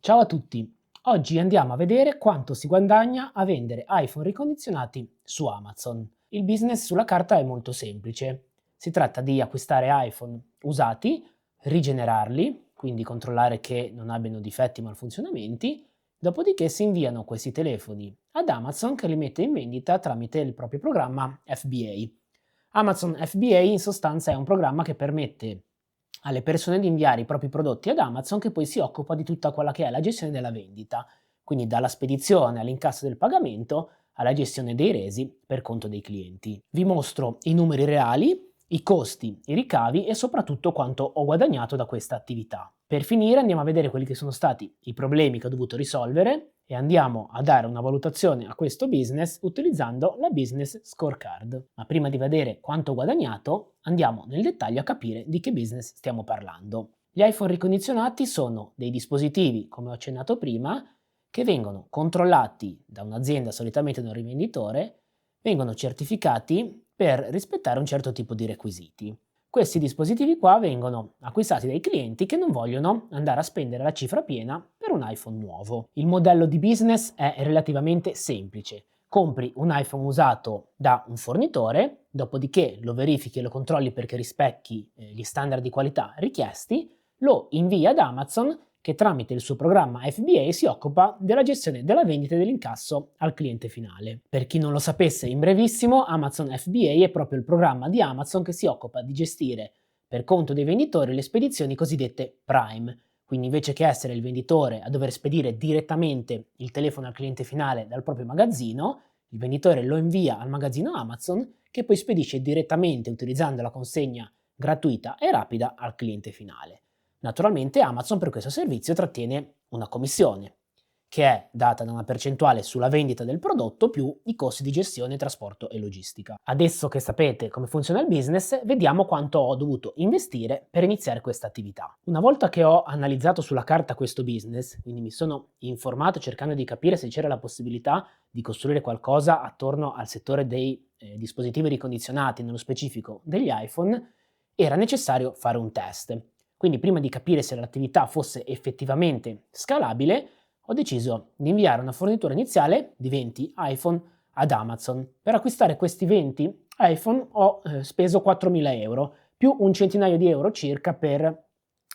Ciao a tutti! Oggi andiamo a vedere quanto si guadagna a vendere iPhone ricondizionati su Amazon. Il business sulla carta è molto semplice. Si tratta di acquistare iPhone usati, rigenerarli, quindi controllare che non abbiano difetti o malfunzionamenti, dopodiché si inviano questi telefoni ad Amazon che li mette in vendita tramite il proprio programma FBA. Amazon FBA in sostanza è un programma che permette alle persone di inviare i propri prodotti ad Amazon che poi si occupa di tutta quella che è la gestione della vendita, quindi dalla spedizione all'incasso del pagamento alla gestione dei resi per conto dei clienti. Vi mostro i numeri reali, i costi, i ricavi e soprattutto quanto ho guadagnato da questa attività. Per finire andiamo a vedere quelli che sono stati i problemi che ho dovuto risolvere e andiamo a dare una valutazione a questo business utilizzando la Business Scorecard. Ma prima di vedere quanto ho guadagnato, andiamo nel dettaglio a capire di che business stiamo parlando. Gli iPhone ricondizionati sono dei dispositivi, come ho accennato prima, che vengono controllati da un'azienda, solitamente da un rivenditore, vengono certificati per rispettare un certo tipo di requisiti. Questi dispositivi qua vengono acquistati dai clienti che non vogliono andare a spendere la cifra piena per un iPhone nuovo. Il modello di business è relativamente semplice. Compri un iPhone usato da un fornitore, dopodiché lo verifichi e lo controlli perché rispecchi gli standard di qualità richiesti, lo invii ad Amazon che tramite il suo programma FBA si occupa della gestione della vendita e dell'incasso al cliente finale. Per chi non lo sapesse, in brevissimo, Amazon FBA è proprio il programma di Amazon che si occupa di gestire per conto dei venditori le spedizioni cosiddette Prime. Quindi invece che essere il venditore a dover spedire direttamente il telefono al cliente finale dal proprio magazzino, il venditore lo invia al magazzino Amazon che poi spedisce direttamente utilizzando la consegna gratuita e rapida al cliente finale. Naturalmente Amazon per questo servizio trattiene una commissione, che è data da una percentuale sulla vendita del prodotto più i costi di gestione, trasporto e logistica. Adesso che sapete come funziona il business, vediamo quanto ho dovuto investire per iniziare questa attività. Una volta che ho analizzato sulla carta questo business, quindi mi sono informato cercando di capire se c'era la possibilità di costruire qualcosa attorno al settore dei dispositivi ricondizionati, nello specifico degli iPhone, era necessario fare un test. Quindi prima di capire se l'attività fosse effettivamente scalabile, ho deciso di inviare una fornitura iniziale di 20 iPhone ad Amazon. Per acquistare questi 20 iPhone ho speso 4.000 euro, più un centinaio di euro circa per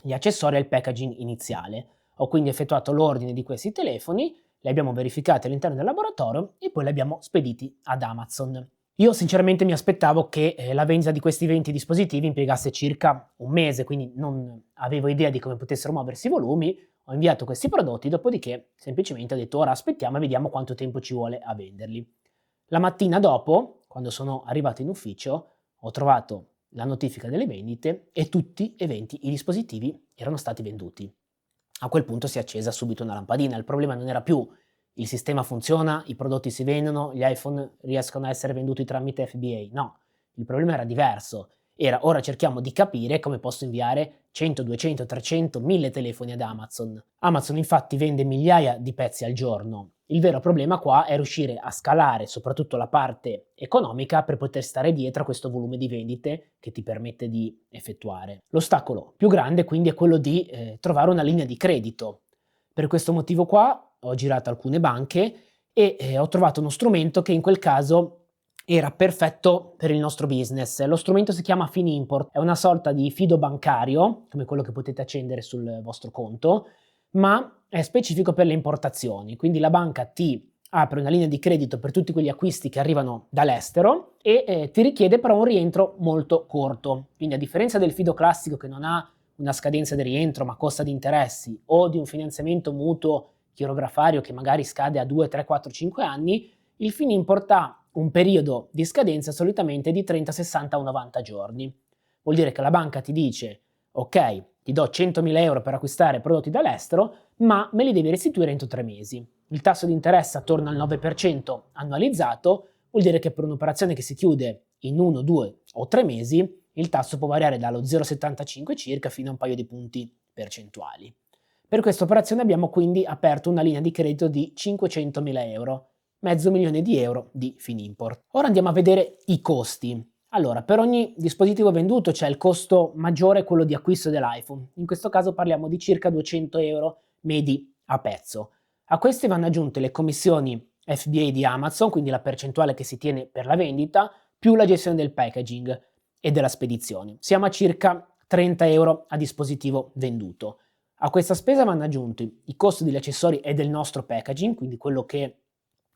gli accessori e il packaging iniziale. Ho quindi effettuato l'ordine di questi telefoni, li abbiamo verificati all'interno del laboratorio e poi li abbiamo spediti ad Amazon. Io sinceramente mi aspettavo che la vendita di questi 20 dispositivi impiegasse circa un mese, quindi non avevo idea di come potessero muoversi i volumi. Ho inviato questi prodotti, dopodiché semplicemente ho detto ora aspettiamo e vediamo quanto tempo ci vuole a venderli. La mattina dopo, quando sono arrivato in ufficio, ho trovato la notifica delle vendite e tutti e 20 i dispositivi erano stati venduti. A quel punto si è accesa subito una lampadina. Il problema non era più il sistema funziona, i prodotti si vendono, gli iPhone riescono a essere venduti tramite FBA. No, il problema era diverso. Era ora cerchiamo di capire come posso inviare 100, 200, 300, 1000 telefoni ad Amazon. Amazon infatti vende migliaia di pezzi al giorno. Il vero problema qua è riuscire a scalare soprattutto la parte economica per poter stare dietro a questo volume di vendite che ti permette di effettuare. L'ostacolo più grande quindi è quello di trovare una linea di credito. Per questo motivo qua ho girato alcune banche e ho trovato uno strumento che in quel caso era perfetto per il nostro business. Lo strumento si chiama Finimport, è una sorta di fido bancario, come quello che potete accendere sul vostro conto, ma è specifico per le importazioni. Quindi la banca ti apre una linea di credito per tutti quegli acquisti che arrivano dall'estero e ti richiede però un rientro molto corto. Quindi a differenza del fido classico che non ha una scadenza di rientro ma costa di interessi o di un finanziamento mutuo chirografario che magari scade a 2, 3, 4, 5 anni, il Finimport ha un periodo di scadenza solitamente di 30, 60 o 90 giorni. Vuol dire che la banca ti dice ok, ti do 100.000 euro per acquistare prodotti dall'estero, ma me li devi restituire entro 3 mesi. Il tasso di interesse attorno al 9% annualizzato vuol dire che per un'operazione che si chiude in 1, 2 o 3 mesi il tasso può variare dallo 0,75 circa fino a un paio di punti percentuali. Per questa operazione abbiamo quindi aperto una linea di credito di 500.000 euro, mezzo milione di euro di Finimport. Ora andiamo a vedere i costi. Allora, per ogni dispositivo venduto c'è il costo maggiore, quello di acquisto dell'iPhone. In questo caso parliamo di circa 200 euro medi a pezzo. A queste vanno aggiunte le commissioni FBA di Amazon, quindi la percentuale che si tiene per la vendita, più la gestione del packaging e della spedizione. Siamo a circa 30 euro a dispositivo venduto. A questa spesa vanno aggiunti i costi degli accessori e del nostro packaging, quindi quello che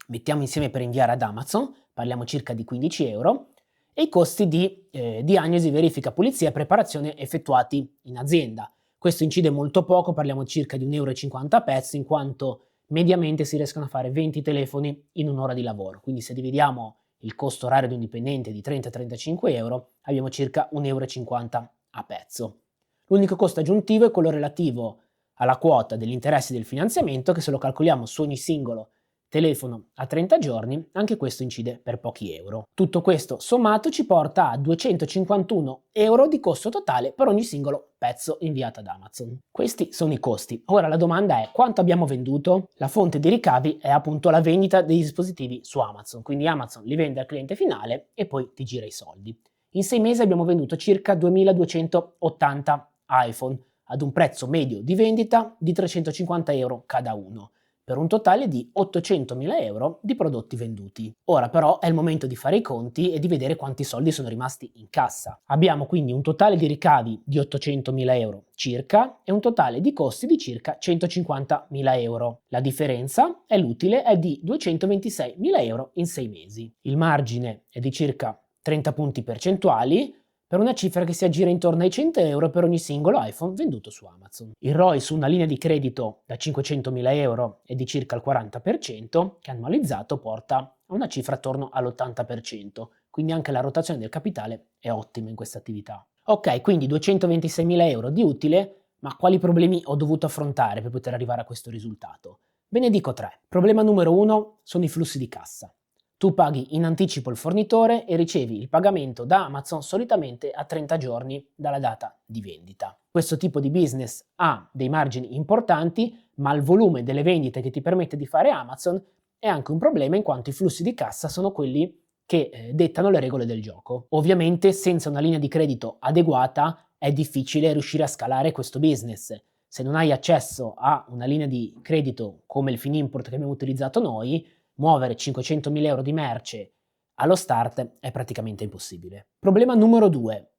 mettiamo insieme per inviare ad Amazon, parliamo circa di 15 euro, e i costi di diagnosi, verifica, pulizia e preparazione effettuati in azienda. Questo incide molto poco, parliamo circa di 1,50 euro a pezzo, in quanto mediamente si riescono a fare 20 telefoni in un'ora di lavoro. Quindi se dividiamo il costo orario di un dipendente di 30-35 euro, abbiamo circa 1,50 euro a pezzo. L'unico costo aggiuntivo è quello relativo alla quota degli interessi del finanziamento, che se lo calcoliamo su ogni singolo telefono a 30 giorni, anche questo incide per pochi euro. Tutto questo sommato ci porta a 251 euro di costo totale per ogni singolo pezzo inviato ad Amazon. Questi sono i costi. Ora la domanda è: quanto abbiamo venduto? La fonte di ricavi è appunto la vendita dei dispositivi su Amazon, quindi Amazon li vende al cliente finale e poi ti gira i soldi. In 6 mesi abbiamo venduto circa 2280 iPhone ad un prezzo medio di vendita di 350 euro cada uno, per un totale di 800.000 euro di prodotti venduti. Ora però è il momento di fare i conti e di vedere quanti soldi sono rimasti in cassa. Abbiamo quindi un totale di ricavi di 800.000 euro circa e un totale di costi di circa 150.000 euro. La differenza è l'utile è di 226.000 euro in 6 mesi. Il margine è di circa 30 punti percentuali, per una cifra che si aggira intorno ai 100 euro per ogni singolo iPhone venduto su Amazon. Il ROI su una linea di credito da 500.000 euro è di circa il 40%, che annualizzato porta a una cifra attorno all'80%, quindi anche la rotazione del capitale è ottima in questa attività. Ok, quindi 226.000 euro di utile, ma quali problemi ho dovuto affrontare per poter arrivare a questo risultato? Ve ne dico 3. Problema numero 1 sono i flussi di cassa. Tu paghi in anticipo il fornitore e ricevi il pagamento da Amazon solitamente a 30 giorni dalla data di vendita. Questo tipo di business ha dei margini importanti, ma il volume delle vendite che ti permette di fare Amazon è anche un problema, in quanto i flussi di cassa sono quelli che dettano le regole del gioco. Ovviamente senza una linea di credito adeguata è difficile riuscire a scalare questo business. Se non hai accesso a una linea di credito come il Finimport che abbiamo utilizzato noi, muovere 500.000 euro di merce allo start è praticamente impossibile. Problema numero 2.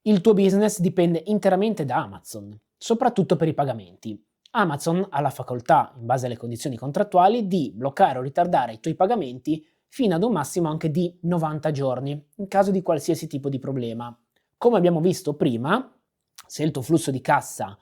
Il tuo business dipende interamente da Amazon, soprattutto per i pagamenti. Amazon ha la facoltà, in base alle condizioni contrattuali, di bloccare o ritardare i tuoi pagamenti fino ad un massimo anche di 90 giorni, in caso di qualsiasi tipo di problema. Come abbiamo visto prima, se il tuo flusso di cassa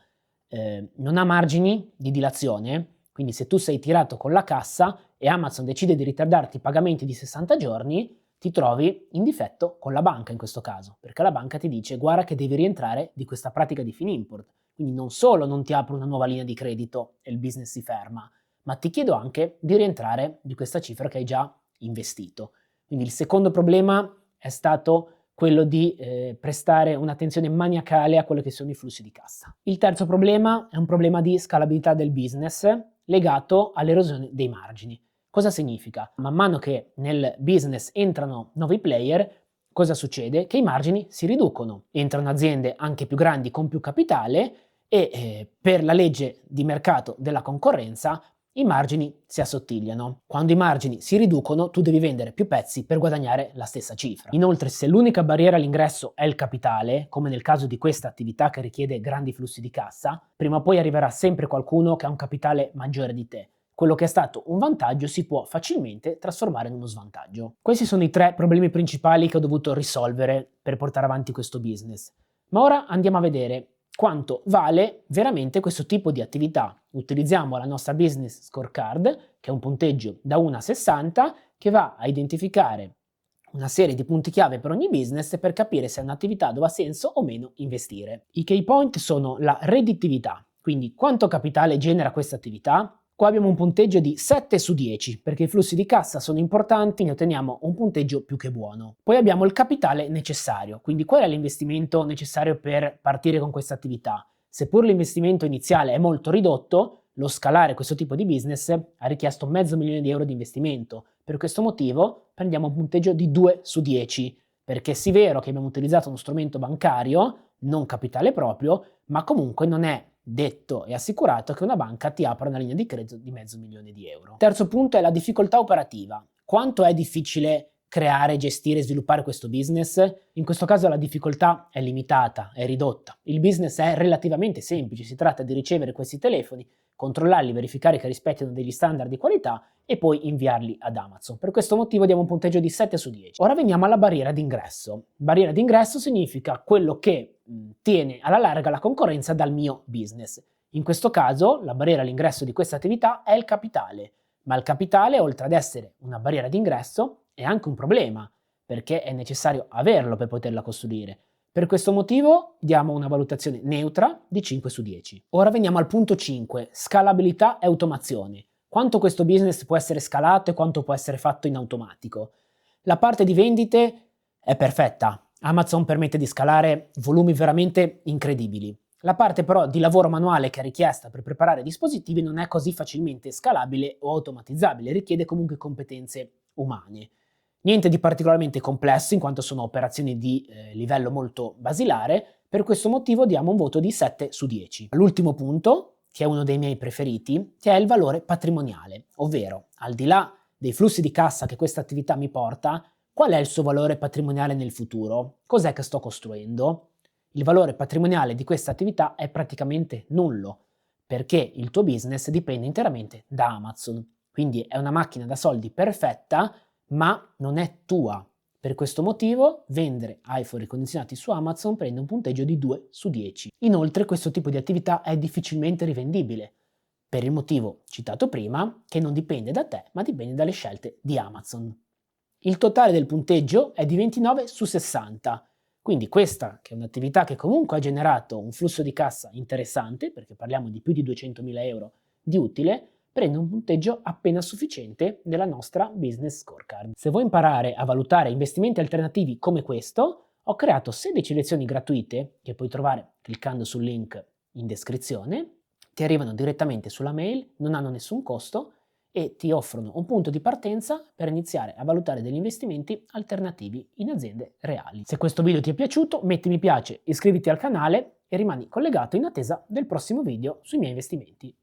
non ha margini di dilazione, quindi se tu sei tirato con la cassa e Amazon decide di ritardarti i pagamenti di 60 giorni, ti trovi in difetto con la banca in questo caso, perché la banca ti dice: guarda che devi rientrare di questa pratica di Finimport. Quindi non solo non ti apro una nuova linea di credito e il business si ferma, ma ti chiedo anche di rientrare di questa cifra che hai già investito. Quindi il secondo problema è stato quello di prestare un'attenzione maniacale a quelli che sono i flussi di cassa. Il terzo problema è un problema di scalabilità del business legato all'erosione dei margini. Cosa significa? Man mano che nel business entrano nuovi player, cosa succede? Che i margini si riducono. Entrano aziende anche più grandi con più capitale e per la legge di mercato della concorrenza i margini si assottigliano. Quando i margini si riducono, tu devi vendere più pezzi per guadagnare la stessa cifra. Inoltre, se l'unica barriera all'ingresso è il capitale, come nel caso di questa attività che richiede grandi flussi di cassa, prima o poi arriverà sempre qualcuno che ha un capitale maggiore di te. Quello che è stato un vantaggio si può facilmente trasformare in uno svantaggio. Questi sono i 3 problemi principali che ho dovuto risolvere per portare avanti questo business. Ma ora andiamo a vedere quanto vale veramente questo tipo di attività. Utilizziamo la nostra business scorecard, che è un punteggio da 1 a 60, che va a identificare una serie di punti chiave per ogni business per capire se è un'attività dove ha senso o meno investire. I key point sono la redditività, quindi quanto capitale genera questa attività. Qua abbiamo un punteggio di 7 su 10, perché i flussi di cassa sono importanti, ne otteniamo un punteggio più che buono. Poi abbiamo il capitale necessario, quindi qual è l'investimento necessario per partire con questa attività. Seppur l'investimento iniziale è molto ridotto, lo scalare questo tipo di business ha richiesto $500.000 di euro di investimento. Per questo motivo prendiamo un punteggio di 2 su 10, perché sì, vero che abbiamo utilizzato uno strumento bancario, non capitale proprio, ma comunque non è detto e assicurato che una banca ti apra una linea di credito di €500.000. Terzo punto è la difficoltà operativa. Quanto è difficile creare, gestire e sviluppare questo business? In questo caso la difficoltà è limitata, è ridotta. Il business è relativamente semplice, si tratta di ricevere questi telefoni, controllarli, verificare che rispettino degli standard di qualità e poi inviarli ad Amazon. Per questo motivo diamo un punteggio di 7 su 10. Ora veniamo alla barriera d'ingresso. Barriera d'ingresso significa quello che tiene alla larga la concorrenza dal mio business. In questo caso la barriera all'ingresso di questa attività è il capitale, ma il capitale, oltre ad essere una barriera d'ingresso, è anche un problema, perché è necessario averlo per poterla costruire. Per questo motivo diamo una valutazione neutra di 5 su 10. Ora veniamo al punto 5, scalabilità e automazione. Quanto questo business può essere scalato e quanto può essere fatto in automatico. La parte di vendite è perfetta. Amazon permette di scalare volumi veramente incredibili. La parte però di lavoro manuale che è richiesta per preparare dispositivi non è così facilmente scalabile o automatizzabile, richiede comunque competenze umane. Niente di particolarmente complesso in quanto sono operazioni di livello molto basilare, per questo motivo diamo un voto di 7 su 10. L'ultimo punto, che è uno dei miei preferiti, che è il valore patrimoniale, ovvero al di là dei flussi di cassa che questa attività mi porta, qual è il suo valore patrimoniale nel futuro? Cos'è che sto costruendo? Il valore patrimoniale di questa attività è praticamente nullo, perché il tuo business dipende interamente da Amazon. Quindi è una macchina da soldi perfetta, ma non è tua. Per questo motivo vendere iPhone ricondizionati su Amazon prende un punteggio di 2 su 10. Inoltre questo tipo di attività è difficilmente rivendibile, per il motivo citato prima, che non dipende da te, ma dipende dalle scelte di Amazon. Il totale del punteggio è di 29 su 60, quindi questa, che è un'attività che comunque ha generato un flusso di cassa interessante, perché parliamo di più di 200.000 euro di utile, prende un punteggio appena sufficiente nella nostra business scorecard. Se vuoi imparare a valutare investimenti alternativi come questo, ho creato 16 lezioni gratuite che puoi trovare cliccando sul link in descrizione, ti arrivano direttamente sulla mail, non hanno nessun costo e ti offrono un punto di partenza per iniziare a valutare degli investimenti alternativi in aziende reali. Se questo video ti è piaciuto, metti mi piace, iscriviti al canale e rimani collegato in attesa del prossimo video sui miei investimenti.